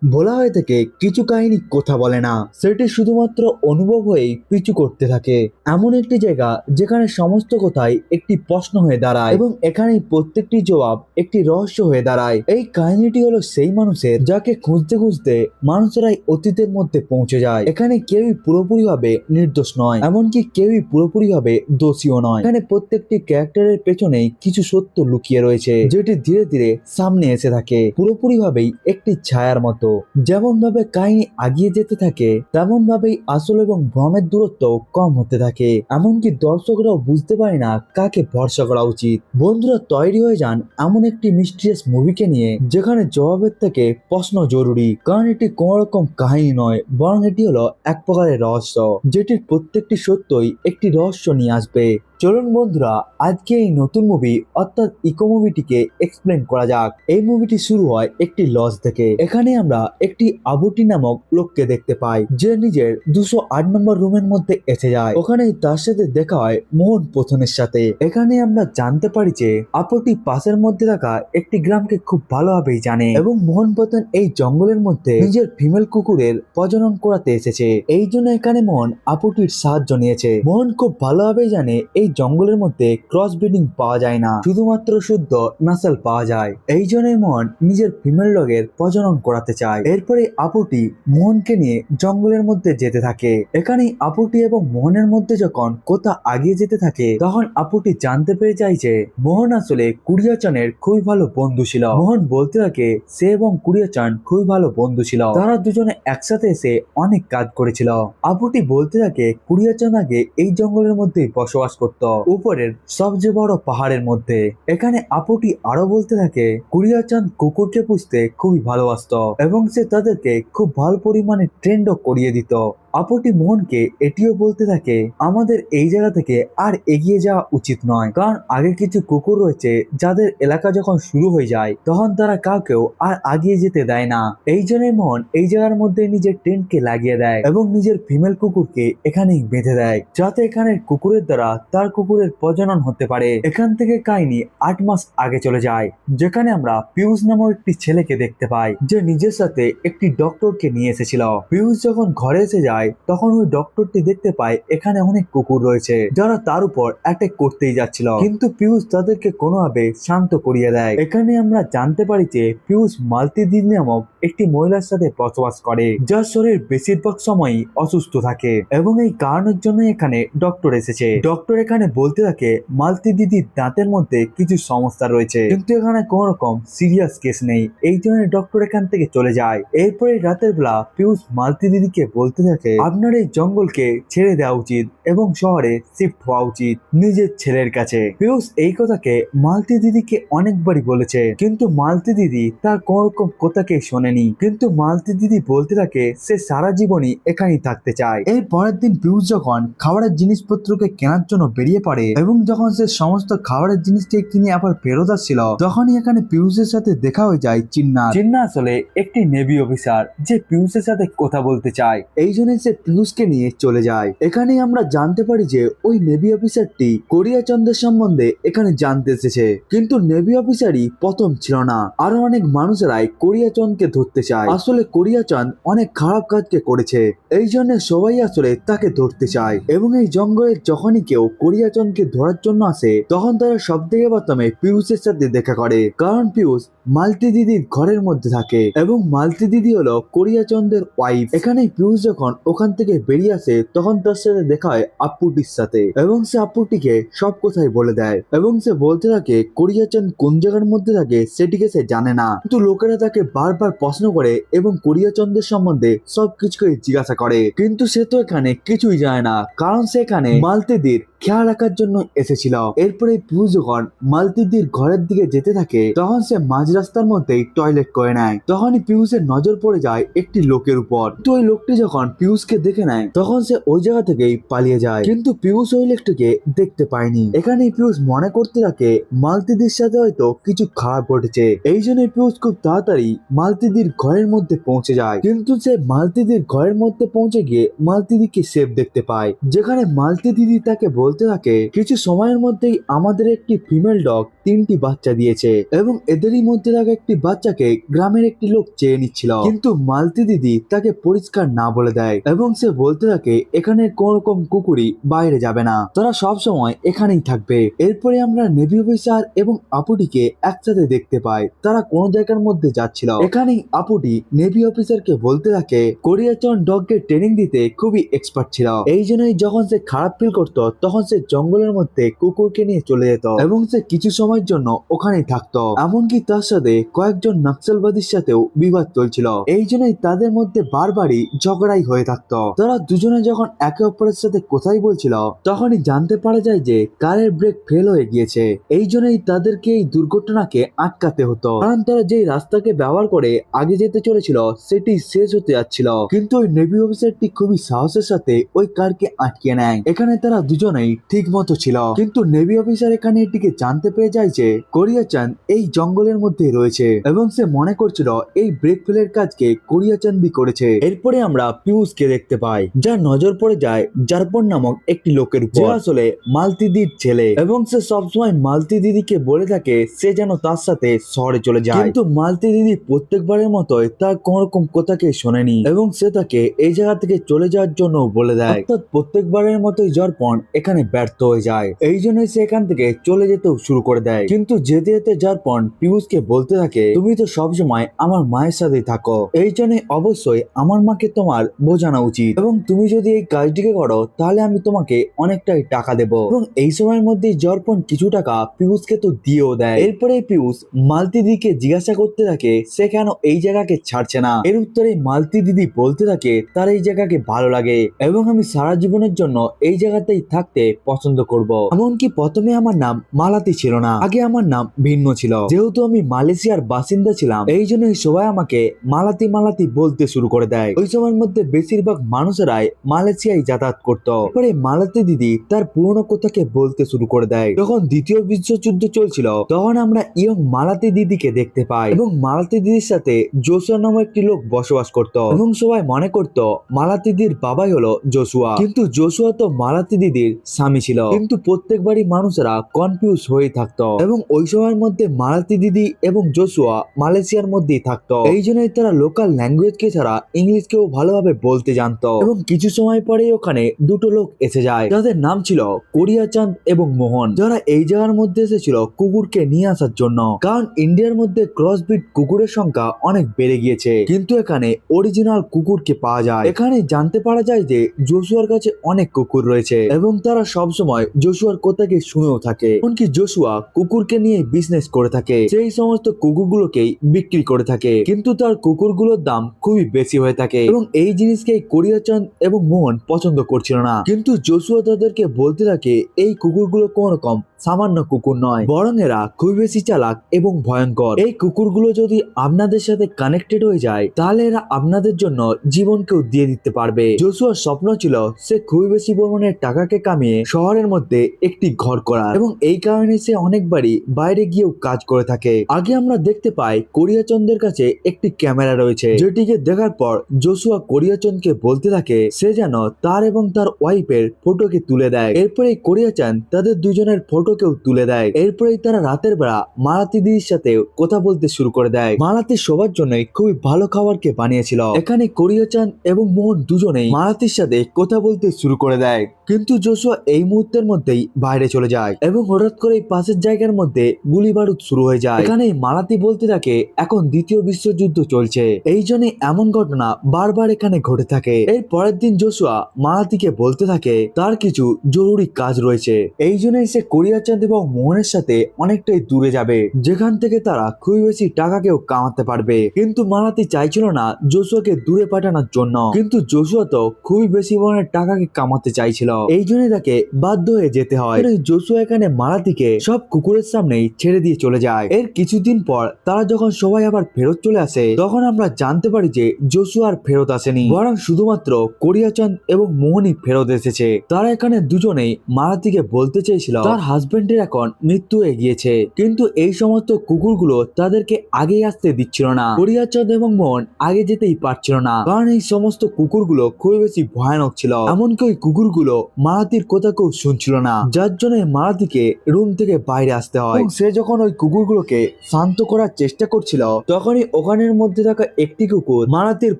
বলা হয়ে থাকে কিছু কাহিনী কথা বলে না, সেটি শুধুমাত্র অনুভব হয়েই পিছু করতে থাকে। এমন একটি জায়গা যেখানে সমস্ত কথাই একটি প্রশ্ন হয়ে দাঁড়ায় এবং এখানেই প্রত্যেকটি জবাব একটি রহস্য হয়ে দাঁড়ায়। এই কাহিনীটি হলো সেই মানুষের যাকে খুঁজতে খুঁজতে মানুষেরাই অতীতের মধ্যে পৌঁছে যায়। এখানে কেউই পুরোপুরিভাবে নির্দোষ নয়, এমনকি কেউই পুরোপুরিভাবে দোষীও নয়। এখানে প্রত্যেকটি ক্যারেক্টারের পেছনেই কিছু সত্য লুকিয়ে রয়েছে, যেটি ধীরে ধীরে সামনে এসে থাকে পুরোপুরিভাবেই একটি ছায়ার মতো। যেমন ভাবে কাহিনী আগিয়ে যেতে থাকে তেমন ভাবেই আসল এবং ভ্রমের দূরত্ব কম হতে থাকে। এমনকি দর্শকরাও বুঝতে পারে না কাকে ভরসা করা উচিত। বন্ধুরা, তৈরি হয়ে যান এমন একটি মিস্টিরিয়াস মুভিকে নিয়ে যেখানে জবাবের থেকে প্রশ্ন জরুরি, কারণ এটি কোন রকম কাহিনী নয়, বরং এটি হলো এক প্রকারের রহস্য, যেটির প্রত্যেকটি সত্যই একটি রহস্য নিয়ে আসবে। চলুন বন্ধুরা, আজকে এই নতুন মুভি অর্থাৎ ইকো মুভিটিকে এক্সপ্লেন করা যাক। এই মুভিটি শুরু হয় একটি লজ থেকে। এখানে আমরা একটি আবুটি নামক লোককে দেখতে পাই, যে নিজের 208 নম্বর রুমের মধ্যে এসে যায়। ওখানেই তার সাথে দেখা হয় মোহন প্রথমের সাথে। এখানে আমরা জানতে পারি যে আপুটি পাশের মধ্যে থাকা একটি গ্রামকে খুব ভালোভাবেই জানে এবং মোহন প্রথম এই জঙ্গলের মধ্যে নিজের ফিমেল কুকুরের প্রজনন করাতে এসেছে। এই জন্য এখানে মোহন আপুটির সাহায্য নিয়েছে। মোহন খুব ভালোভাবেই জানে এই জঙ্গলের মধ্যে ক্রস ব্রিডিং পাওয়া যায় না, শুধুমাত্র শুদ্ধ নাসল পাওয়া যায়। এই জন্যই মোহন নিজের ফিমেল ডগের প্রজনন করাতে চায়। এরপরে আপুটি মোহনকে নিয়ে জঙ্গলের মধ্যে যেতে থাকে। এখানেই আপুটি এবং মোহনের মধ্যে যখন কথা আগিয়ে যেতে থাকে তখন আপুটি জানতে পেরে যায় যে মোহন আসলে কুড়িয়াচানের খুবই ভালো বন্ধু ছিল। মোহন বলতে থাকে সে এবং কুড়িয়াচান খুবই ভালো বন্ধু ছিল, তারা দুজনে একসাথে এসে অনেক কাজ করেছিল। আপুটি বলতে থাকে কুড়িয়াচান আগে এই জঙ্গলের মধ্যে বসবাস করত, উপরের সবচেয়ে বড় পাহাড়ের মধ্যে। এখানে আপুটি আরো বলতে থাকে কুড়িয়াচান কুকুরকে পুষতে খুবই ভালোবাসতো এবং সে তাদেরকে খুব ভালো পরিমাণে ট্রেন্ডও করিয়ে দিত। আপুটি মোহনকে এটিও বলতে থাকে আমাদের এই জায়গা থেকে আর এগিয়ে যাওয়া উচিত নয়, কারণ আগে কিছু কুকুর রয়েছে যাদের এলাকা যখন শুরু হয়ে যায় তখন তারা কাউকেও আর আগিয়ে যেতে দেয় না। এই জন্যই মোহন এই জায়গার মধ্যে নিজের টেন্টকে লাগিয়ে দেয় এবং নিজের ফিমেল কুকুরকে এখানেই বেঁধে দেয়, যাতে এখানের কুকুরের দ্বারা তার কুকুরের প্রজনন হতে পারে। এখান থেকে কাহিনী 8 মাস আগে চলে যায়, যেখানে আমরা পিয়ুষ নামক একটি ছেলেকে দেখতে পাই, যে নিজের সাথে একটি ডক্টরকে নিয়ে এসেছিল। পিয়ুষ যখন ঘরে এসে যায় তখন ওই ডক্টরটি দেখতে পায় এখানে অনেক কুকুর রয়েছে যারা তার উপর অ্যাটাক করতেই যাচ্ছিল, কিন্তু পিয়ুষ তাদেরকে কোনোভাবে শান্ত করিয়ে দেয়। এখানে আমরা জানতে পারি যে পিয়ুষ মালতী দিদি নামক একটি মহিলার সাথে বসবাস করে, যার শরীর বেশিরভাগ সময়ই অসুস্থ থাকে এবং এই কারণের জন্য এখানে ডক্টর এসেছে। ডক্টর এখানে বলতে থাকে মালতী দিদির দাঁতের মধ্যে কিছু সমস্যা রয়েছে, কিন্তু এখানে কোন রকম সিরিয়াস কেস নেই। এই জন্য ডক্টর এখান থেকে চলে যায়। এরপরে রাতের বেলা পিয়ুষ মালতী দিদিকে বলতে থাকে আপনার এই জঙ্গলকে ছেড়ে দেওয়া উচিত এবং শহরে শিফট হওয়া উচিত নিজের ছেলের কাছে। পিয়ুষ এই কথাকে মালতী দিদিকে অনেকবারই বলেছে, কিন্তু মালতী দিদি তার কোন রকম কথাকে শোনেনি। কিন্তু মালতী দিদি বলতে থাকে সে সারা জীবনই এখানেই থাকতে চায়। এর পরের দিন পিয়ুষ যখন খাবারের জিনিসপত্রকে কেনার জন্য বেরিয়ে পড়ে এবং যখন সে সমস্ত খাবারের জিনিসকে কিনে আবার ফেরত আসছিল তখনই এখানে পিয়ুষের সাথে দেখা হয়ে যায় চিন্না। চিন্না আসলে একটি নেভি অফিসার যে পিয়ুষের সাথে কথা বলতে চায়, এই জন্য সে পিয়ুষকে নিয়ে চলে যায়। এখানেই আমরা জানতে পারি যে ওই নেভি অফিসারটি কোরিয়া চন্দ্রের সম্বন্ধে এখানে জানতে এসেছে, কিন্তু নেভি অফিসারই প্রথম ছিল না, আরো অনেক মানুষেরাই কোরিয়া চন্দ্রকে ধরতে চায়। আসলে কোরিয়া চাঁদ অনেক খারাপ কাজকে করেছে, এই জন্য সবাই আসলে তাকে ধরতে চায় এবং এই জঙ্গলে যখনই কেউ কোরিয়া চন্দ্রকে ধরার জন্য আসে তখন তারা সব থেকে প্রথমে পিয়ুষের সাথে দেখা করে, কারণ পিয়ুষ মালতী দিদির ঘরের মধ্যে থাকে এবং মালতী দিদি হলো কোরিয়া চন্দ্রের ওয়াইফ। এখানে পিয়ুষ যখন ওখান থেকে বেরিয়ে আসে তখন তার সাথে দেখা হয় আপুটির সাথে এবং সে আপুটিকে সব কথাই বলে দেয় এবং সে বলতে থাকে কোরিয়া চাঁদ কোন জায়গার মধ্যে থাকে সেটিকে সে জানে না, কিন্তু লোকেরা তাকে বারবার প্রশ্ন করে এবং কোরিয়া চন্দ্রের সম্বন্ধে সবকিছুকে জিজ্ঞাসা করে, কিন্তু সে তো এখানে কিছুই জানে না, কারণ সে এখানে মালতীদির খেয়াল রাখার জন্য এসেছিল। এরপরে পিয়ুষ যখন মালতীদির ঘরের দিকে যেতে থাকে তখন সে মাঝ রাস্তার মধ্যেই টয়লেট করে নেয়। তখনই পিয়ুষের নজর পড়ে যায় একটি লোকের উপর। তো ওই লোকটি যখন পিয়ুষকে দেখে নেয় তখন সে ওই জায়গা থেকেই পালিয়ে যায়, কিন্তু পিয়ুষ ওই লোকটিকে দেখতে পায়নি। এখানেই পিয়ুষ মনে করতে থাকে মালতীদির সাথে হয়তো কিছু খারাপ ঘটেছে, এই জন্য পিয়ুষ খুব তাড়াতাড়ি মালতীদির ঘরের মধ্যে পৌঁছে যায়। কিন্তু সে মালতীদির ঘরের মধ্যে পৌঁছে গিয়ে মালতীদিকে সেফ দেখতে পায়, যেখানে মালতী দিদি তাকে বলতে থাকে, কিছু সময়ের মধ্যেই আমাদের একটি ফিমেল ডগ 3টি বাচ্চা দিয়েছে এবং এদেরই মধ্যে থাকা একটি বাচ্চাকে গ্রামের একটি লোক চেয়ে নিচ্ছিল, কিন্তু মালতী দিদি তাকে পরিষ্কার না বলে দেয় এবং সে বলতে থাকে এখানে কোন রকম কুকুরই বাইরে যাবে না, তারা সব সময় এখানেই থাকবে। এরপরে আমরা নেভি অফিসার এবং আপুটিকে একসাথে দেখতে পাই, তারা কোন জায়গার মধ্যে যাচ্ছিল। এখানেই আপুটি নেভি অফিসারকে বলতে থাকে কোরিয়াচন ডগকে ট্রেনিং দিতে খুবই এক্সপার্ট ছিল, এই জন্যই যখন সে খারাপ ফিল করতো তখন সে জঙ্গলের মধ্যে কুকুরকে নিয়ে চলে যেত এবং সে কিছু সময়ের জন্য ওখানেই থাকতো। এমনকি তার সাথে কয়েকজন নকশালবাদীর সাথেও বিবাদ চলছিল, এই জন্যই তাদের মধ্যে বারবারই ঝগড়াই হয়ে থাকতো। তারা দুজনে যখন একে অপরের সাথে কোথায় বলছিল তখনই জানতে পারা যায় যে কারের ব্রেক ফেল হয়ে গিয়েছে, এই জন্যই তাদেরকে এই দুর্ঘটনাকে আটকাতে হতো, কারণ তারা যেই রাস্তাকে ব্যবহার করে আগে যেতে চলেছিল সেটি শেষ হতে যাচ্ছিল। কিন্তু ওই নেভি অফিসারটি খুবই সাহসের সাথে ওই কারকে আটকে নেয়। এখানে তারা দুজনেই ঠিক মতো ছিল, কিন্তু নেভি অফিসার এখানে এটিকে জানতে পেরে যায় যে কোরিয়াচান এই জঙ্গলের মধ্যে রয়েছে এবং সে মনে করছিল এই ব্রেক ফেলের কাজকে কোরিয়াচান্দি করেছে। এরপরে আমরা পিউসকে দেখতে পাই, যার নজর পড়ে যায় জারপন নামক একটি লোকের উপর, যে আসলে মালতী দিদির ছেলে এবং সে সবসময় মালতী দিদিকে বলে থাকে সে যেন তার সাথে শহরে চলে যায়, কিন্তু মালতী দিদি প্রত্যেকবারের মতোই তার কোন রকম কথাকে শোনেনি এবং সে তাকে এই জায়গা থেকে চলে যাওয়ার জন্য বলে দেয়। অর্থাৎ প্রত্যেকবারের মতোই জারপন এখানে ব্যর্থ হয়ে যায়, এই জন্যই সে এখান থেকে চলে যেতেও শুরু করে দেয়। কিন্তু যেতে যেতে জারপন পিউসকে বলতে থাকে তুমি তো সবসময় আমার মায়ের সাথেই থাকো, এই জন্য অবশ্যই আমার মাকে তোমার বোঝানো উচিত এবং তুমি যদি এই কাজটিকে করো তাহলে আমি তোমাকে অনেকটাই টাকা দেবো। এবং এই সময়ের মধ্যে জারপন কিছু টাকা পিউসকে তো দিয়েও দেয়। এরপরে পিউস মালতী দিদিকে জিজ্ঞাসা করতে থাকে সে কেন এই জায়গাকে ছাড়ছে না, এর উত্তরে মালতী দিদি বলতে থাকে তার এই জায়গাকে ভালো লাগে এবং আমি সারা জীবনের জন্য এই জায়গাতেই থাকতে পছন্দ করব। এমনকি প্রথমে আমার নাম মালাতি ছিল না, আগে আমার নাম ভিন্ন ছিল, যেহেতু আমি মালয়েশিয়ার বাসিন্দা ছিলাম এই জন্যই সবাই আমাকে মালাতি মালাতি বলতে শুরু করে দেয়। ওই সময়ের মধ্যে বেশিরভাগ মানুষেরাই মালয়েশিয়ায় যাতায়াত করতো। পরে মালাতি দিদি তার পুরনো কথাকে বলতে শুরু করে দেয়। যখন দ্বিতীয় বিশ্বযুদ্ধ চলছিল তখন আমরা ইয়ং মালাতি দিদিকে দেখতে পাই এবং মালাতি দিদির সাথে জোসুয়া নামক একটি লোক বসবাস করত এবং সবাই মনে করত মালাতি দিদির বাবাই হলো জোসুয়া, কিন্তু জোসুয়া তো মালাতি দিদির স্বামী ছিল। কিন্তু প্রত্যেকবারই মানুষেরা কনফিউজ হয়ে থাকতো এবং ওই সময়ের মধ্যে মালাতি দিদি এবং জোসুয়া মালয়েশিয়ার মধ্যেই থাকতো, এই জন্যই তারা লোকাল ল্যাঙ্গুয়েজকে ছাড়া ইংলিশকেও ভালোভাবে বলতে জানতো। এবং কিছু সময় পরেই ওখানে দুটো লোক এসে যায় যাদের নাম ছিল কোরিয়াচাঁদ এবং মোহন, যারা এই জায়গার মধ্যে এসেছিল কুকুরকে নিয়ে আসার জন্য, কারণ ইন্ডিয়ার মধ্যে ক্রসব্রিড কুকুরের সংখ্যা অনেক বেড়ে গিয়েছে কিন্তু এখানে অরিজিনাল কুকুরকে পাওয়া যায়। এখানে জানতে পারা যায় যে জোসুয়ার কাছে অনেক কুকুর রয়েছে এবং তারা সবসময় জোসুয়ার কথাকে শুনেও থাকে, এমনকি জোসুয়া কুকুরকে নিয়ে বিজনেস করে থাকে, সেই সমস্ত কুকুরগুলোকেই বিক্রি করে থাকে, কিন্তু তার কুকুরগুলোর দাম খুবই বেশি হয়ে থাকে এবং এই জিনিসকে কোরিয়াচাঁদ এবং মোহন পছন্দ করছিল না। কিন্তু জোসুয়া তাদেরকে বলতে থাকে এই কুকুরগুলো কোন রকম সামান্য কুকুর নয়, বরং এরা খুবই বেশি চালাক এবং ভয়ঙ্কর, এই কুকুরগুলো যদি আপনাদের সাথে কানেক্টেড হয়ে যায় তাহলে এরা আপনাদের জন্য জীবনকেও দিয়ে দিতে পারবে। জোসুয়ার স্বপ্ন ছিল সে খুবই বেশি পরিমাণে টাকাকে কামিয়ে শহরের মধ্যে একটি ঘর করার এবং এই কারণে সে অনেকবারই বাইরে গিয়েও কাজ করে থাকে। আগে আমরা দেখতে পাই কোরিয়াচন্দের কাছে একটি ক্যামেরা রয়েছে, যেটিকে দেখার পর জোসুয়া কোরিয়াচন্দকে বলতে থাকে সে যেন তার এবং তার ওয়াইফের ফটোকে তুলে দেয়। এরপরে কোরিয়াচান তাদের দুজনের ফটোকেও তুলে দেয়। এরপরেই তারা রাতের বেলা মালাতি দিদির সাথে কথা বলতে শুরু করে দেয়। মালাতি সবার জন্যই খুবই ভালো খাবারকে বানিয়েছিল। এখানে কোরিয়াচান এবং মোহন দুজনেই মালাতির সাথে কথা বলতে শুরু করে দেয়, কিন্তু জোসুয়া এই মুহূর্তের মধ্যেই বাইরে চলে যায় এবং হঠাৎ করে পাশের জায়গার মধ্যে গুলি বারুদ শুরু হয়ে যায়। এখানে মালাতি বলতে থাকে এখন দ্বিতীয় বিশ্বযুদ্ধ চলছে, এই জন্য এমন ঘটনা বারবার এখানে ঘটে থাকে। এর পরের দিন জোসুয়া মালাতিকে বলতে থাকে তার কিছু জরুরি কাজ রয়েছে, এই জন্যই সে কোরিয়াচাঁদ এবং মোহনের সাথে অনেকটাই দূরে যাবে যেখান থেকে তারা খুবই বেশি টাকাকেও কামাতে পারবে। কিন্তু মালাতি চাইছিল না জোসুয়াকে দূরে পাঠানোর জন্য, কিন্তু জোসুয়া তো খুবই বেশি পরিমাণে টাকাকে কামাতে চাইছিল, এই জন্য তাকে বাধ্য হয়ে যেতে হয়। জোসুয়া এখানে মালাতিকে সব কুকুরের সামনেই ছেড়ে দিয়ে চলে যায়। এর কিছুদিন পর তারা যখন সবাই আবার ফেরত চলে আসে তখন আমরা জানতে পারি যে জোসুয়া আর ফেরত আসেনি, বরং শুধুমাত্র কোরিয়াচাঁদ এবং মোহনই ফেরত এসেছে। তারা এখানে দুজনেই মালাতিকে বলতে চেয়েছিল তার হাজবেন্ড হাজবেন্ডের এখন মৃত্যু হয়ে গিয়েছে, কিন্তু এই সমস্ত কুকুরগুলো তাদেরকে আগেই আসতে দিচ্ছিল না। কোরিয়াচাঁদ এবং মোহন আগে যেতেই পারছিল না, কারণ এই সমস্ত কুকুরগুলো খুবই বেশি ভয়ানক ছিল। এমনকি ওই কুকুরগুলো মারাতির কথা কেউ শুনছিল না, যার জন্য মারাতিকে রুম থেকে বাইরে আসতে হয়। এবং সে যখন ওই কুকুরগুলোকে শান্ত করার চেষ্টা করছিল, তখনই ওখানের মধ্যে থাকা একটি কুকুর মারাতির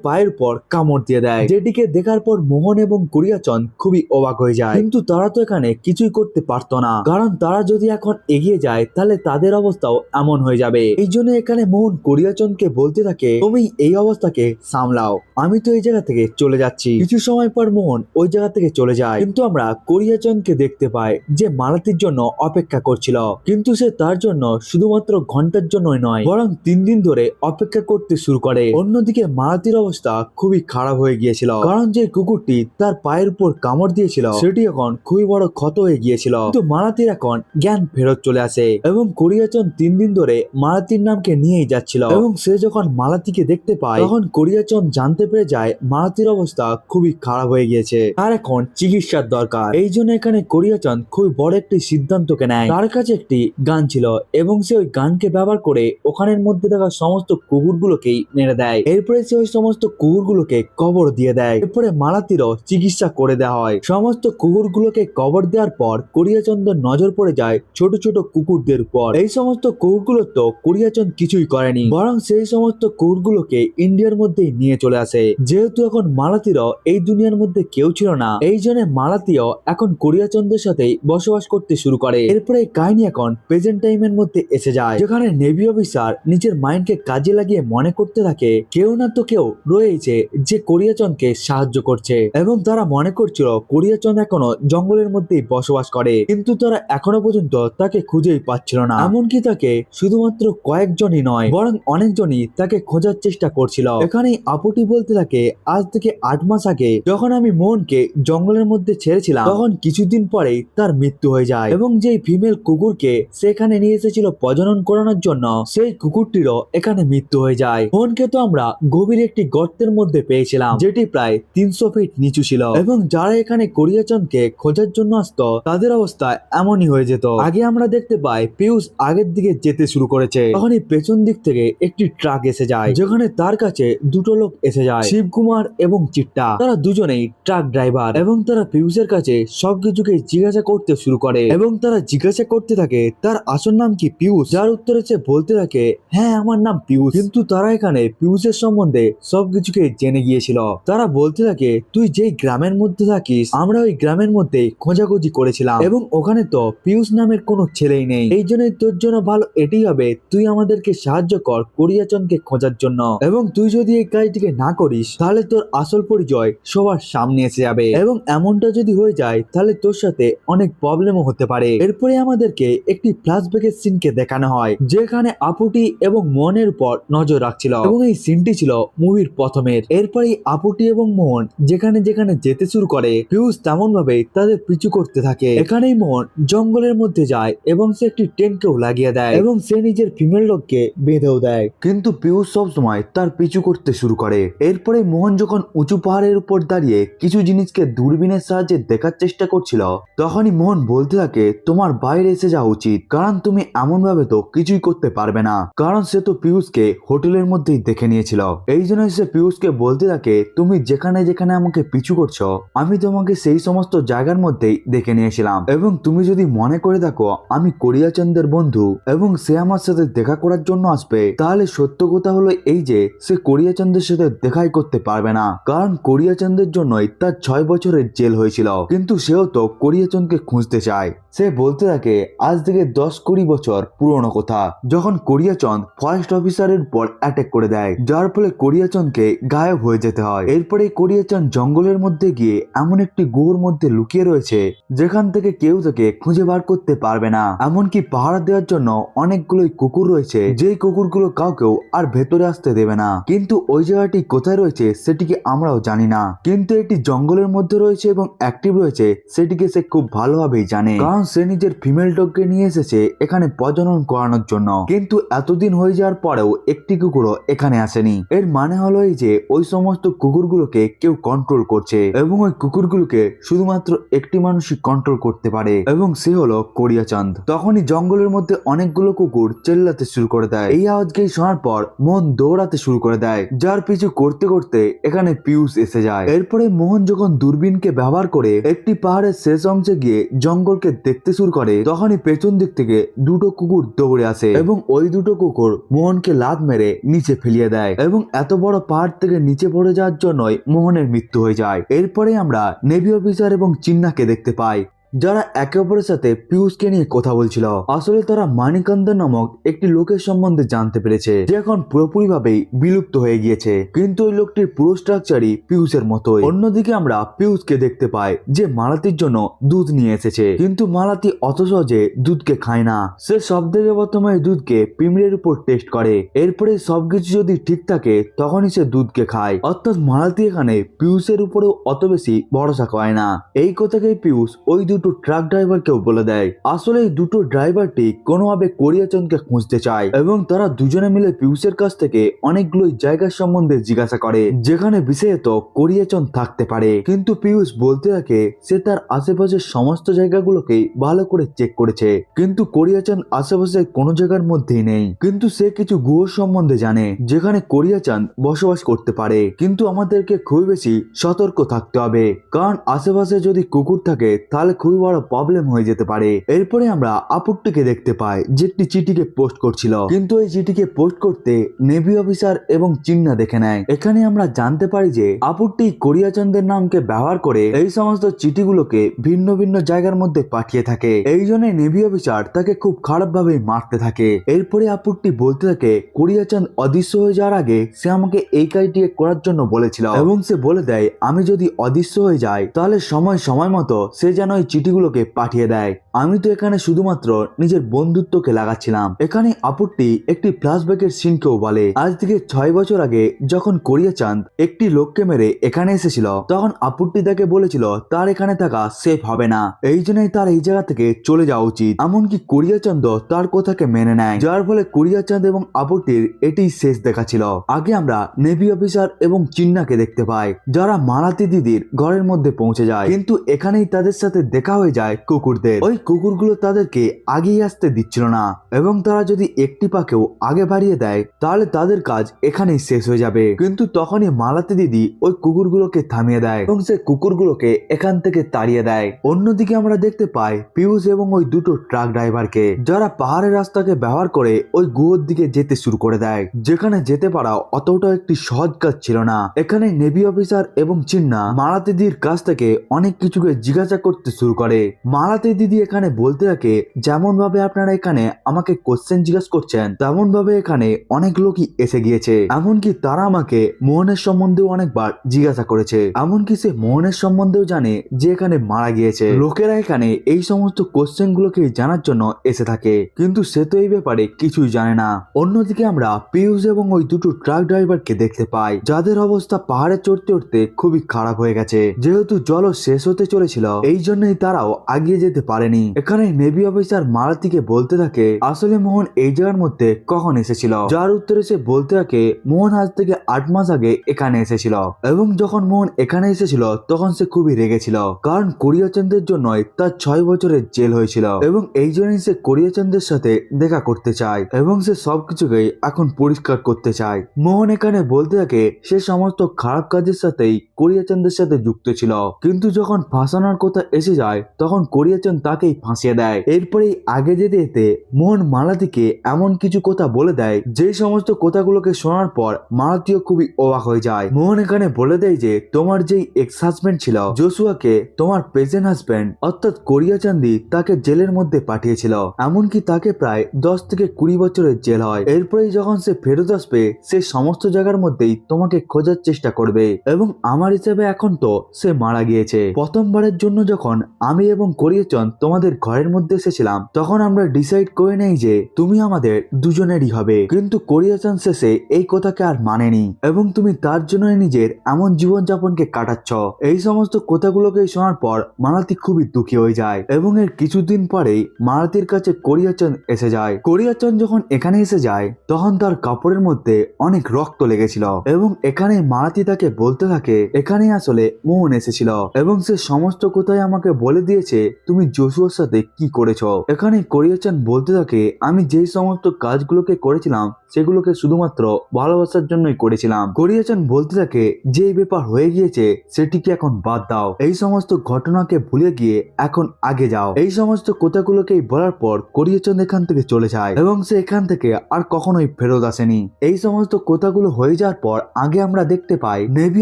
পায়ের পর কামড় দিয়ে দেয়, যেটিকে দেখার পর মোহন এবং কোরিয়াচাঁদ খুবই অবাক হয়ে যায়। কিন্তু তারা তো এখানে কিছুই করতে পারতো না, কারণ তারা যদি এখন এগিয়ে যায় তাহলে তাদের অবস্থাও এমন হয়ে যাবে। এই জন্য এখানে মোহন কোরিয়াচাঁদকে বলতে থাকে, তুমি এই অবস্থাকে সামলাও, আমি তো এই জায়গা থেকে চলে যাচ্ছি। কিছু সময় পর মোহন ওই জায়গা থেকে চলে যায়, কিন্তু আমরা কোরিয়াচাঁদকে দেখতে পাই যে মারাতির জন্য অপেক্ষা করছিল, কিন্তু সে তার জন্য শুধুমাত্র ঘন্টার জন্যই নয়, বরং 3 দিন ধরে অপেক্ষা করতে শুরু করে। অন্যদিকে মারাতির অবস্থা খুবই খারাপ হয়ে গিয়েছিল, কারণ যে কুকুরটি তার পায়ের উপর কামড় দিয়েছিল সেটি এখন খুবই বড় ক্ষত হয়ে গিয়েছিল। কিন্তু মারাতির এখন জ্ঞান ফেরত চলে আসে এবং কোরিয়াচাঁদ 3 দিন ধরে মারাতির নামকে নিয়েই যাচ্ছিল। এবং সে যখন মারাতিকে দেখতে পায় তখন কোরিয়াচাঁদ জানতে পেরে যায় মারাতির অবস্থা খুবই খারাপ হয়ে গিয়েছে, তার এখন চিকিৎসার দরকার। এই জন্য এখানে কোরিয়াচাঁদ খুবই বড় একটি সিদ্ধান্তকে নেয়। তার কাছে একটি গান ছিল এবং সে ওই গানকে ব্যবহার করে ওখানের মধ্যে থাকা সমস্ত কুকুরগুলোকেই মেরে দেয়। এরপরে সে ওই সমস্ত কুকুরগুলোকে কবর দিয়ে দেয়। এরপরে মারাতিরও চিকিৎসা করে দেওয়া হয়। সমস্ত কুকুরগুলোকে কবর দেওয়ার পর কোরিয়াচাঁদের নজর পড়ে যায় ছোট ছোট কুকুরদের উপর। এই সমস্ত কুকুরগুলো তো কোরিয়াচাঁদ কিছুই করেনি, বরং সেই সমস্ত কুকুরগুলোকে ইন্ডিয়ার মধ্যেই নিয়ে চলে আসে। যেহেতু এখন মালাতিরও এই দুনিয়ার মধ্যে কেউ ছিল না, এই জন্য মালাতিও এখন কোরিয়াচাঁদের সাথেই বসবাস করতে শুরু করে। এরপরে কাহিনী এখন প্রেজেন্ট টাইমের মধ্যে এসে যায়, যেখানে নেভি অফিসার নিজের মাইন্ডকে কাজে লাগিয়ে মনে করতে থাকে কেউ না তো কেউ রয়েছে যে কোরিয়াচাঁদকে সাহায্য করছে, এবং তারা মনে করছিল কোরিয়াচাঁদ এখনো জঙ্গলের মধ্যেই বসবাস করে, কিন্তু তারা এখনো পর্যন্ত তাকে খুঁজেই পাচ্ছিল না। এমনকি তাকে শুধুমাত্র কয়েকজনই নয়, বরং অনেকজনই তাকে খোঁজার চেষ্টা করছিল। এখানে আপুটি বলতে থাকে, আজ থেকে 8 মাস আগে যখন আমি মোহনকে জঙ্গলের মধ্যে ছেড়েছিলাম, তখন কিছুদিন পরেই তার মৃত্যু হয়ে যায়, এবং যেই ফিমেল কুকুরকে সেখানে নিয়ে এসেছিল প্রজনন করানোর জন্য, সেই কুকুরটিরও এখানে মৃত্যু হয়ে যায়। মোহনকে তো আমরা গভীর একটি গর্তের মধ্যে পেয়েছিলাম, যেটি প্রায় 300 ফিট নিচু ছিল, এবং যারা এখানে কোরিয়াচাঁদকে খোঁজার জন্য আসতো তাদের অবস্থা এমনই হয়ে যেত। আগে আমরা দেখতে পাই পিয়ুষ আগের দিকে যেতে শুরু করেছে, তখনই পেছন দিক থেকে একটি ট্রাক এসে যায়, যেখানে তার কাছে দুটো লোক এসে যায়, শিবকুমার এবং চিট্টা। তারা দুজনেই ট্রাক ড্রাইভার, এবং তারা পিয়ুষের কাছে সবকিছুকে জিজ্ঞাসা করতে শুরু করে, এবং তারা জিজ্ঞাসা করতে থাকে তার আসল নাম কি পিয়ুষ, যার উত্তরে সে বলতে থাকে, হ্যাঁ আমার নাম পিয়ুষ। কিন্তু তারা এখানে পিয়ুষের সম্বন্ধে সবকিছুকে জেনে গিয়েছিল। তারা বলতে থাকে, তুই যেই গ্রামের মধ্যে থাকিস আমরা ওই গ্রামের মধ্যে খোঁজাখুঁজি করেছিলাম, এবং ওখানে তো পিয়ুষ নামের কোনো ছেলেই নেই। এই জন্যই তোর জন্য ভালো এটাই হবে তুই আমাদেরকে সাহায্য কর কোরিয়াচাঁদকে খোঁজার জন্য, এবং তুই যদি এই কাজটিকে না করিস তাহলে তোর আসল পরিচয় সবার সামনে এসে যাবে, এবং এমনটা যদি হয়ে যায় তাহলে তোর সাথে অনেক প্রবলেমও হতে পারে। এরপরে আমাদেরকে একটি ফ্ল্যাশব্যাকের সিনকে দেখানো হয়, যেখানে আপুটি এবং মোহনের উপর নজর রাখছিল, এবং এই সিনটি ছিল মুভির প্রথমের। এরপরে আপুটি এবং মোহন যেখানে যেখানে যেতে শুরু করে, পিয়ুষ তেমন ভাবে তাদের পিছু করতে থাকে। এখানেই মোহন জঙ্গলের মধ্যে যায় এবং সে একটি টেন্টকেও লাগিয়ে দেয়, এবং সে নিজের ফিমেল ডগকে বেঁধেও দেয়, কিন্তু পিয়ুষ সবসময় তার পিছু করতে শুরু করে। এরপরে মোহন যখন উঁচু পাহাড়ের উপর দাঁড়িয়ে কিছু জিনিসকে দূরবীনের সাহায্যে দেখার চেষ্টা করছিল, তখনই মোহন বলতে থাকে, তোমার বাইরে এসে যাওয়া উচিত, কারণ তুমি এমন ভাবে তো কিছুই করতে পারবে না, কারণ সে তো পিয়ুষকে হোটেলের মধ্যেই দেখে নিয়েছিল। এই জন্য সে পিয়ুষকে বলতে থাকে, তুমি যেখানে যেখানে আমাকে পিছু করছো আমি তোমাকে সেই সমস্ত জায়গার মধ্যেই দেখে নিয়েছিলাম, এবং তুমি যদি মনে করে দেখো আমি কোরিয়াচাঁদের বন্ধু এবং সে আমার সাথে দেখা করার জন্য আসবে, তাহলে সত্য কথা হলো এই যে সে কোরিয়াচাঁদের সাথে দেখাই করতে পারবে না, কারণ কোরিয়াচাঁদের জন্যই তার 6 বছরের জেল হয়েছিল, কিন্তু সেও তো কোরিয়াচাঁদকে খুঁজতে চায়। সে বলতে থাকে, আজ থেকে 10-20 বছর পুরনো কথা, যখন কোরিয়াচাঁদ ফরেস্ট অফিসারের উপর অ্যাটাক করে দেয়, যার ফলে কোরিয়াচাঁদকে গায়েব হয়ে যেতে হয়। এরপরে কোরিয়াচাঁদ জঙ্গলের মধ্যে গিয়ে এমন একটি গুহার মধ্যে লুকিয়ে রয়েছে, যেখান থেকে কেউ তাকে খুঁজে বার করতে পারবে না। এমনকি পাহারা দেওয়ার জন্য অনেকগুলোই কুকুর রয়েছে, যেই কুকুরগুলো কাউকেও আর ভেতরে আসতে দেবে না, কিন্তু ওই জায়গাটি কোথায় রয়েছে সেটিকে আমরাও জানি না, কিন্তু এটি জঙ্গলের মধ্যে রয়েছে এবং অ্যাক্টিভ রয়েছে সেটিকে সে খুব ভালোভাবেই জানে, কারণ সে নিজের ফিমেল ডগকে নিয়ে এসেছে এখানে প্রজনন করানোর জন্য। কিন্তু এতদিন হয়ে যাওয়ার পরেও একটি কুকুরও এখানে আসেনি। এর মানে হলো এই যে ওই সমস্ত কুকুরগুলোকে কেউ কন্ট্রোল করছে, এবং ওই কুকুরগুলোকে শুধুমাত্র একটি মানুষই কন্ট্রোল করতে পারে, এবং সে হলো কোরিয়াচাঁদ। তখনই জঙ্গলের মধ্যে অনেকগুলো কুকুর চেল্লাতে শুরু করে দেয়। এই আওয়াজকে শোনার পর মোহন দৌড়াতে শুরু করে দেয়, যার পিছু করতে করতে এখানে পিয়ুষ এসে যায়। এরপরে মোহন যখন দূরবীনকে ব্যবহার করে একটি পাহাড়ের শেষ অংশে গিয়ে জঙ্গলকে দেখতে শুরু করে, তখনই পেছন দিক থেকে দুটো কুকুর দৌড়ে আসে এবং ওই দুটো কুকুর মোহনকে লাথ মেরে নিচে ফেলিয়ে দেয় এবং এত বড় পাহাড় থেকে নিচে পড়ে যাওয়ার জন্যই মোহনের মৃত্যু হয়ে যায়। এরপরে আমরা নেভি অফিসার এবং চিন্নাকে দেখতে পাই, যারা একে অপরের সাথে পিয়ুষকে নিয়ে কথা বলছিল। আসলে তারা মানিকান্দা নামক একটি লোকের সম্বন্ধে জানতে পেরেছে, যে এখন পুরোপুরিভাবেই বিলুপ্ত হয়ে গিয়েছে, কিন্তু ওই লোকটির পুরো স্ট্রাকচারই পিয়ুষের মতোই। অন্যদিকে আমরা পিয়ুষকে দেখতে পাই, যে মালাতির জন্য দুধ নিয়ে এসেছে, কিন্তু মালাতি অত সহজে দুধকে খায় না। সে সব থেকে প্রথমে দুধকে পিমড়ের উপর টেস্ট করে, এরপরে সবকিছু যদি ঠিক থাকে তখনই সে দুধকে খায়। অর্থাৎ মালাতি এখানে পিয়ুষের উপরেও অত বেশি ভরসা করে না। এই কথাকে পিয়ুষ ওই দুটো ট্রাক ড্রাইভারকেও বলে দেয়। আসলে এই দুটো ড্রাইভারটি কোনোভাবে কোরিয়াচাঁদকে খুঁজতে চায় এবং তারা দুজনে মিলে পিয়ুষের কাছ থেকে অনেকগুলো জায়গার সম্বন্ধে জিজ্ঞাসা করে, যেখানে বিশেষত কোরিয়াচাঁদ থাকতে পারে। কিন্তু পিয়ুষ বলতে থাকে সে তার আশেপাশের সমস্ত জায়গাগুলোকে ভালো করে চেক করেছে, কিন্তু কোরিয়াচাঁদ আশেপাশে কোনো জায়গার মধ্যেই নেই। কিন্তু সে কিছু গুহ সম্বন্ধে জানে যেখানে কোরিয়াচাঁদ বসবাস করতে পারে, কিন্তু আমাদেরকে খুবই বেশি সতর্ক থাকতে হবে, কারণ আশেপাশে যদি কুকুর থাকে তাহলে খুবই বড় প্রবলেম হয়ে যেতে পারে। এরপরে আমরা আপুট্টিকে দেখতে পাই, যে একটি চিঠিকে পোস্ট করছিল, কিন্তু এই চিঠিকে পোস্ট করতে নেভি অফিসার এবং চিন্না দেখে নেয়। এখানে আমরা জানতে পারি যে আপুট্টি কোরিয়াচাঁদের নামকে ব্যবহার করে এই সমস্ত চিঠিগুলোকে ভিন্ন ভিন্ন জায়গার মধ্যে পাঠিয়ে থাকে। এই জন্য নেভি অফিসার তাকে খুব খারাপ ভাবে মারতে থাকে। এরপরে আপুট্টি বলতে থাকে কোরিয়াচাঁদ অদৃশ্য হয়ে যাওয়ার আগে সে আমাকে এই কাজটি করার জন্য বলেছিল, এবং সে বলে দেয় আমি যদি অদৃশ্য হয়ে যাই তাহলে সময় সময় মতো সে যেন এই চিঠিগুলোকে পাঠিয়ে দেয়। আমি তো এখানে শুধুমাত্র নিজের বন্ধুত্বকে লাগাচ্ছিলাম। এখানে আপুট্টি একটি ফ্ল্যাশব্যাকের সিনকেও বলে, আজ থেকে 6 বছর আগে যখন কোরিয়াচাঁদ একটি লোককে মেরে এখানে এসেছিল, তখন আপুট্টি তাকে বলেছিল তার এখানে থাকা সেফ হবে না, এই জন্যই তার এই জায়গা থেকে চলে যাওয়া উচিত। এমনকি কোরিয়াচাঁদ তার কথাকে মেনে নেয়, যার ফলে কোরিয়াচাঁদ এবং আপুট্টির এটি শেষ দেখা ছিল। আগে আমরা নেভি অফিসার এবং চিন্নাকে দেখতে পাই, যারা মালাতি দিদির ঘরের মধ্যে পৌঁছে যায়, কিন্তু এখানেই তাদের সাথে দেখা হয়ে যায় কুকুরদের। ওই কুকুরগুলো তাদেরকে আগিয়ে আসতে দিচ্ছিল না, এবং তারা যদি একটি পাকেও আগে বাড়িয়ে দেয় তাহলে তাদের কাজ এখানেই শেষ হয়ে যাবে। কিন্তু তখনই মালাতি দিদি ওই কুকুরগুলোকে থামিয়ে দেয় এবং সে কুকুরগুলোকে এখান থেকে তাড়িয়ে দেয়। অন্যদিকে আমরা দেখতে পাই পিয়ুষ এবং ওই দুটো ট্রাক ড্রাইভারকে, যারা পাহাড়ের রাস্তাকে ব্যবহার করে ওই গুহর দিকে যেতে শুরু করে দেয়, যেখানে যেতে পারা অতটাও একটি সহজ কাজ ছিল না। এখানে নেভি অফিসার এবং চিন্না মালাতি দিদির কাছ থেকে অনেক কিছুকে জিজ্ঞাসা করতে শুরু করে। মালাতি দিদি এখানে বলতে থাকে যেমন ভাবে আপনারা এখানে আমাকে কোশ্চেন জিজ্ঞাসা করছেন, তেমন ভাবে এখানে অনেক লোকই এসে গিয়েছে, এমনকি তারা আমাকে মোহনের সম্বন্ধেও অনেকবার জিজ্ঞাসা করেছে, এমনকি সে মোহনের সম্বন্ধেও জানে যে এখানে মারা গিয়েছে। লোকেরা এখানে এই সমস্ত কোশ্চেন গুলোকে জানার জন্য এসে থাকে, কিন্তু সে তো এই ব্যাপারে কিছুই জানে না। অন্যদিকে আমরা পিয়ুষ এবং ওই দুটো ট্রাক ড্রাইভারকে দেখতে পাই, যাদের অবস্থা পাহাড়ে চড়তে উঠতে খুবই খারাপ হয়ে গেছে, যেহেতু জল শেষ হতে চলেছিল এই জন্যই তারাও আগিয়ে যেতে পারেনি। এখানে নেভি অফিসার মালাতিকে বলতে থাকে আসলে মোহন এই জায়গার মধ্যে কখন এসেছিল, যার উত্তরে সে বলতে থাকে মোহন আজ থেকে 8 মাস আগে এখানে এসেছিল, এবং যখন মোহন এখানে এসেছিল তখন সে খুবই রেগেছিল, কারণ কোরিয়াচাঁদের জন্যই তার 6 বছরের জেল হয়েছিল, এবং এই জন্যই সে কোরিয়াচাঁদের সাথে দেখা করতে চায় এবং সে সবকিছুকে এখন পরিষ্কার করতে চায়। মোহন এখানে বলতে থাকে সে সমস্ত খারাপ কাজের সাথেই কোরিয়াচাঁদের সাথে যুক্ত ছিল, কিন্তু যখন ফাঁসানোর কথা এসে যায় তখন কোরিয়াচাঁদ তাকেই ফাঁসিয়ে দেয়। এরপরেই আগে যেতে যেতে মোহন মালাতিকে এমন কিছু কথা বলে দেয়, যে সমস্ত কথাগুলোকে শোনার পর মালাতিও খুবই অবাক হয়ে যায়। মোহন এখানে বলে দেয় যে তোমার যেই এক্স হাজবেন্ড ছিল জোসুয়াকে তোমার প্রেজেন্ট হাজবেন্ড অর্থাৎ কোরিয়াচাঁদই তাকে জেলের মধ্যে পাঠিয়েছিল, এমনকি তাকে প্রায় 10 থেকে 20 বছরের জেল হয়। এরপরেই যখন সে ফেরত আসবে সে সমস্ত জায়গার মধ্যেই তোমাকে খোঁজার চেষ্টা করবে, এবং আমার হিসেবে এখন তো সে মারা গিয়েছে। প্রথমবারের জন্য যখন আমি এবং কোরিয়াচাঁদ তোমাদের ঘরের মধ্যে এসেছিলাম তখন আমরা ডিসাইড করে নেই যে তুমি আমাদের দুজনেরই হবে, কিন্তু কোরিয়াচাঁদ শেষে এই কথাকে আর মানেনি, এবং তুমি তার জন্য নিজের এমন জীবনযাপনকে কাটাচ্ছ। এই সমস্ত কথাগুলোকে শোনার পর মালাতি খুবই দুঃখী হয়ে যায়, এবং এর কিছুদিন পরেই মালাতির কাছে কোরিয়াচাঁদ এসে যায়। কোরিয়াচাঁদ যখন এখানে এসে যায় তখন তার কাপড়ের মধ্যে অনেক রক্ত লেগেছিল, এবং এখানে মালাতি তাকে বলতে থাকে এখানে আসলে মোহন এসেছিল, এবং সে সমস্ত কথাই আমাকে বলে দিয়েছে তুমি জোশুয়ার সাথে কি করেছো। এখানে কোরিয়া-চান বলতে থাকে আমি যেই সমস্ত কাজগুলোকে করেছিলাম সেগুলোকে শুধুমাত্র ভালোবাসার জন্যই করেছিলাম। কোরিয়া-চান বলতে থাকে যে ব্যাপার হয়ে গিয়েছে সেটিকে এখন বাদ দাও, এই সমস্ত ঘটনাকে ভুলে গিয়ে এখন আগে যাও। এই সমস্ত কথাগুলোকে বলার পর কোরিয়া-চান এখান থেকে চলে যায় এবং সে এখান থেকে আর কখনোই ফেরত আসেনি। এই সমস্ত কথাগুলো হয়ে যাওয়ার পর আগে আমরা দেখতে পাই নেভি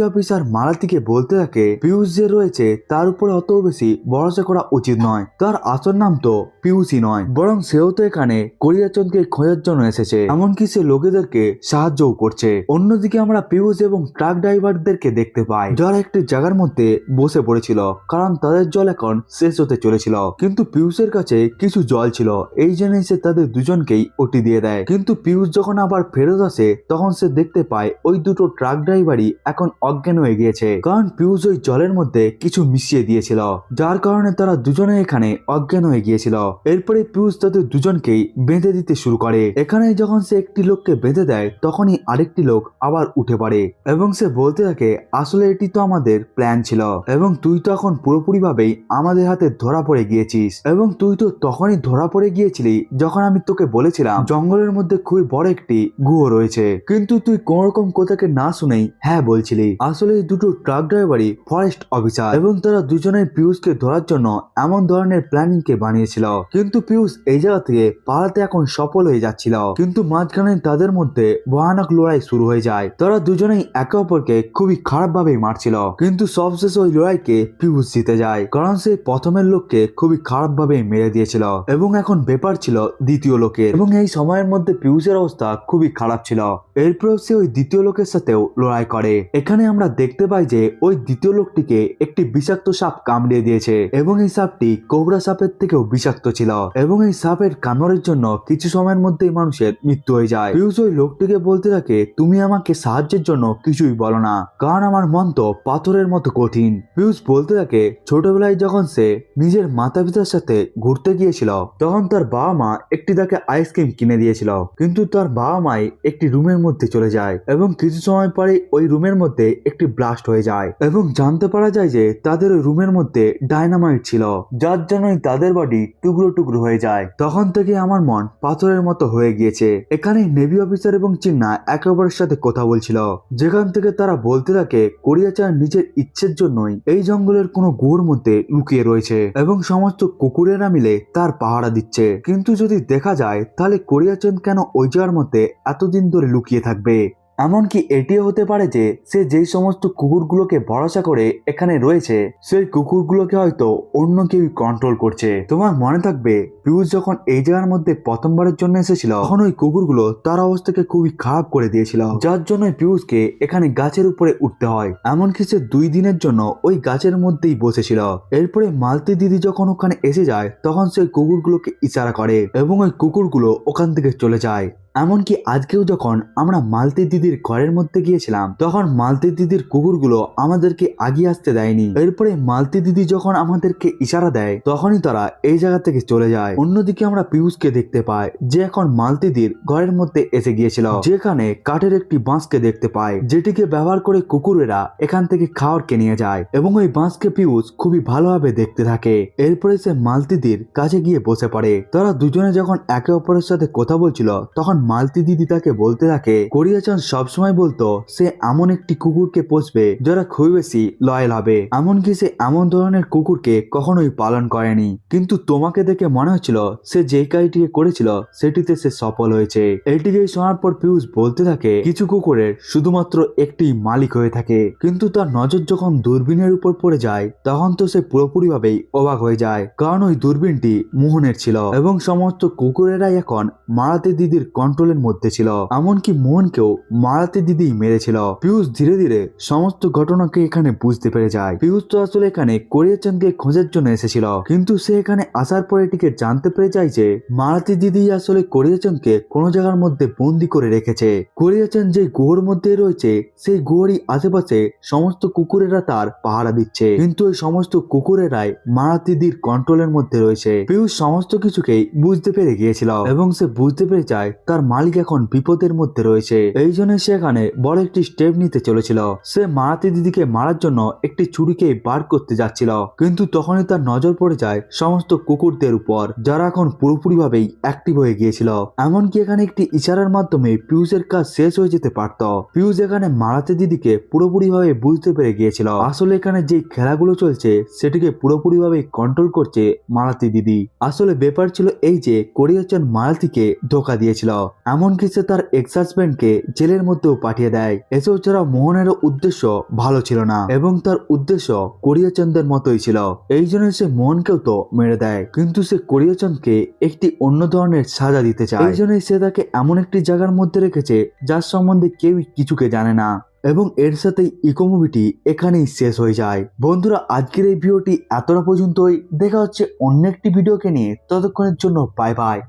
অফিসার মারাতিকে বলতে থাকে পিয়ুষ যে রয়েছে তার উপরে অত বেশি ভরসা করা উচিত নয়, তার আসল নাম তো পিয়ুষই নয়, বরং সেও তো এখানে কোরিয়া-চানকে খোঁজার জন্য এসেছে, এমনকি সে লোকেদেরকে সাহায্যও করছে। অন্যদিকে আমরা পিয়ুষ এবং ট্রাক ড্রাইভারদেরকে দেখতে পাই যারা একটি জায়গার মধ্যে বসে পড়েছিল কারণ তাদের জল এখন শেষ হতে চলেছিল, কিন্তু পিয়ুষের কাছে কিছু জল ছিল, এই জন্য সে তাদের দুজনকেই ওটি দিয়ে দেয়। কিন্তু পিয়ুষ যখন আবার ফেরত আসে তখন সে দেখতে পায় ওই দুটো ট্রাক ড্রাইভারই এখন অজ্ঞান হয়ে গিয়েছে, কারণ পিয়ুষ ওই জলের মধ্যে কিছু মিশিয়ে দিয়েছিল যার কারণে তারা দুজনে এখানে অজ্ঞান হয়ে গিয়েছিল। এরপরে পিয়ুষ তাদের দুজনকেই বেঁধে দিতে শুরু করে। এখানে যখন সে একটি লোককে বেঁধে দেয় তখনই আরেকটি লোক আবার উঠে পড়ে এবং সে বলতে থাকে আসলে এটি তো আমাদের প্ল্যান ছিল এবং তুই তো এখন পুরোপুরি ভাবেই আমাদের হাতে ধরা পড়ে গিয়েছিস, এবং তুই তো তখনই ধরা পড়ে গিয়েছিলি যখন আমি তোকে বলেছিলাম জঙ্গলের মধ্যে খুবই বড় একটি গুহ রয়েছে, কিন্তু তুই কোন রকম কথাকে না শুনেই হ্যাঁ বলছিলি। আসলে এই দুটো ট্রাক ড্রাইভারই ফরেস্ট অফিসার এবং তারা দুজনেই পিয়ুষকে ধরার জন্য এমন ধরনের প্ল্যানিং কে বানিয়েছিল, কিন্তু পিয়ুষ এই জায়গা থেকে পালাতে এখন সফল হয়ে যাচ্ছিল, কিন্তু মাঝখানে তাদের মধ্যে ভয়ানক লড়াই শুরু হয়ে যায়। তারা দুজনেই একে অপরকে খুবই খারাপ ভাবে মারছিল, কিন্তু সবশেষে ওই লড়াইকে পিয়ুষ জিতে যায় কারণ সে প্রথমের লোককে খুবই খারাপ ভাবে মেরে দিয়েছিল এবং এখন ব্যাপার ছিল দ্বিতীয় লোকের, এবং এই সময়ের মধ্যে পিয়ুষের অবস্থা খুবই খারাপ ছিল। এরপর সে ওই দ্বিতীয় লোকের সাথেও লড়াই করে। এখানে আমরা দেখতে পাই যে ওই দ্বিতীয় লোকটিকে একটি বিষাক্ত সাপ কামড়িয়ে দিয়েছে এবং এই সাপটি কোবরা সাপের থেকেও বিষাক্ত ছিল এবং এই সাপের কামড়ের জন্য কিছু সময়ের মধ্যেই মানুষের মৃত্যু হয়ে যায়। পিয়ুষ ওই লোকটিকে বলতে থাকে তুমি আমাকে সাহায্যের জন্য কিছুই বলো না কারণ আমার মন তো পাথরের মতো কঠিন। পিয়ুষ বলতে থাকে ছোটবেলায় যখন সে নিজের মাতা পিতার সাথে ঘুরতে গিয়েছিল তখন তার বাবা মা একটি তাকে আইসক্রিম কিনে দিয়েছিল, কিন্তু তার বাবা মাই একটি রুমের মধ্যে চলে যায় এবং কিছু সময় পরে ওই রুমের মধ্যে একটি ব্লাস্ট হয়ে যায় এবং জানতে পারা যায় যে তাদের ওই রুমের মধ্যে ডায়নামাইট ছিল যার জন্যই তাদের বডি টুকরো টুকরো হয়ে যায়। তখন থেকে আমার মন পাথরের মতো হয়ে গিয়েছে। এখানে নেভি অফিসার এবং চিন্না একে অপরের সাথে কথা বলছিল, যেখান থেকে তারা বলতে থাকে কোরিয়া-চান নিজের ইচ্ছের জন্যই এই জঙ্গলের কোনো গুহার মধ্যে লুকিয়ে রয়েছে এবং সমস্ত কুকুরেরা মিলে তার পাহারা দিচ্ছে, কিন্তু যদি দেখা যায় তাহলে কোরিয়া-চান কেন ওই জায়গার মধ্যে এতদিন ধরে লুকিয়ে থাকবে। এমনকি এটিও হতে পারে যে সে যেই সমস্ত কুকুরগুলোকে ভরসা করে এখানে রয়েছে সেই কুকুরগুলোকে হয়তো অন্য কেউ কন্ট্রোল করছে। তোমার মনে থাকবে পিয়ুষ যখন এই জায়গার মধ্যে প্রথমবারের জন্য এসেছিল তখন ওই কুকুরগুলো তার অবস্থাকে খুবই খারাপ করে দিয়েছিল, যার জন্য পিয়ুষকে এখানে গাছের উপরে উঠতে হয়, এমনকি সে 2 দিনের জন্য ওই গাছের মধ্যেই বসেছিল। এরপরে মালতী দিদি যখন ওখানে এসে যায় তখন সেই কুকুরগুলোকে ইশারা করে এবং ওই কুকুরগুলো ওখান থেকে চলে যায়। এমনকি আজকেও যখন আমরা মালতী দিদির ঘরের মধ্যে গিয়েছিলাম তখন মালতী দিদির কুকুরগুলো আমাদেরকে আগিয়ে আসতে দেয়নি। এরপরে মালতী দিদি যখন আমাদেরকে ইশারা দেয় তখনই তারা এই জায়গা থেকে চলে যায়। অন্যদিকে আমরা পিয়ুষকে দেখতে পাই যে এখন মালতী দিদির ঘরের মধ্যে এসে গিয়েছিল, যেখানে কাঠের একটি বাঁশকে দেখতে পায় যেটিকে ব্যবহার করে কুকুরেরা এখান থেকে খাওয়ারকে নিয়ে যায় এবং ওই বাঁশকে পিয়ুষ খুবই ভালোভাবে দেখতে থাকে। এরপরে সে মালতী দিদির কাছে গিয়ে বসে পড়ে। তারা দুজনে যখন একে অপরের সাথে কথা বলছিল তখন মালতী দিদি তাকে বলতে থাকে কোরিয়া-চান সবসময় বলতো সে এমন একটি কুকুরকে পোষবে যারা খুব বেশি লয়াল হবে, এমনকি সে এমন ধরনের কুকুরকে কখনোই পালন করেনি, কিন্তু তোমাকে দেখে মনে হচ্ছিল সে যে কাজটিকে করেছিল সেটিতে সে সফল হয়েছে। এটিকে শোনার পর পিয়ুষ বলতে থাকে কিছু কুকুরের শুধুমাত্র একটি মালিক হয়ে থাকে, কিন্তু তার নজর যখন দূরবীনের উপর পড়ে যায় তখন তো সে পুরোপুরি ভাবেই অবাক হয়ে যায়, কারণ ওই দূরবীনটি মোহনের ছিল এবং সমস্ত কুকুরেরাই এখন মারাতি দিদির কন্ট্রোলের মধ্যে ছিল, এমনকি মোহনকেও মারাতি দিদি মেরেছিল। পিয়ুষ ধীরে ধীরে সমস্ত ঘটনাকে এখানে বুঝতে পেরে যায়। পিয়ুষ তো আসলে এখানে কোরিয়া-চানকে খোঁজার জন্য এসেছিল, কিন্তু সে এখানে আসার পর এটিকে জানতে পেরে যায় যে মারাতি দিদি আসলে কোরিয়া-চানকে কোনো জায়গার মধ্যে বন্দি করে রেখেছে। কোরিয়া-চান যে গুহার মধ্যে রয়েছে সেই গুহারই আশেপাশে সমস্ত কুকুরেরা তার পাহারা দিচ্ছে, কিন্তু ওই সমস্ত কুকুরেরাই মারাতি দিদির কন্ট্রোলের মধ্যে রয়েছে। পিয়ুষ সমস্ত কিছুকেই বুঝতে পেরে গিয়েছিল এবং সে বুঝতে পেরে যায় তার মালিক এখন বিপদের মধ্যে রয়েছে, এই জন্য সে এখানে বড় একটি স্টেপ নিতে চলেছিল। সে মারাতি দিদিকে মারার জন্য একটি ছুরিকে বার করতে যাচ্ছিল, কিন্তু তখনই তার নজর পড়ে যায় সমস্ত কুকুরদের উপর, যারা এখন পুরোপুরি ভাবেই অ্যাক্টিভ হয়ে গিয়েছিল। এমনকি এখানে একটি ইশারার মাধ্যমে পিউসের কাজ শেষ হয়ে যেতে পারত। পিউস এখানে মারাতি দিদিকে পুরোপুরি ভাবে বুঝতে পেরে গিয়েছিল আসলে এখানে যে খেলাগুলো চলছে সেটিকে পুরোপুরি ভাবে কন্ট্রোল করছে মারাতি দিদি। আসলে ব্যাপার ছিল এই যে কোরিয়া-চান মারাতিকে ধোকা দিয়েছিল, এমনকি সে তার এক্স হাজব্যান্ডকে জেলের মধ্যেও পাঠিয়ে দেয়। এসব ছাড়া মোহনেরও উদ্দেশ্য ভালো ছিল না এবং তার উদ্দেশ্য কোরিয়া-চানদের মতোই ছিল, এই জন্য সে মোহনকেও তো মেরে দেয়, কিন্তু সে কোরিয়া-চানকে একটি অন্য ধরনের সাজা দিতে চায়। এই জন্যই সে তাকে এমন একটি জায়গার মধ্যে রেখেছে যার সম্বন্ধে কেউই কিছুকে জানে না। এবং এর সাথেই ইকো মুভিটি এখানেই শেষ হয়ে যায়। বন্ধুরা, আজকের এই ভিডিওটি এতটা পর্যন্তই। দেখা হচ্ছে অন্য একটি ভিডিওকে নিয়ে, ততক্ষণের জন্য বাই বাই।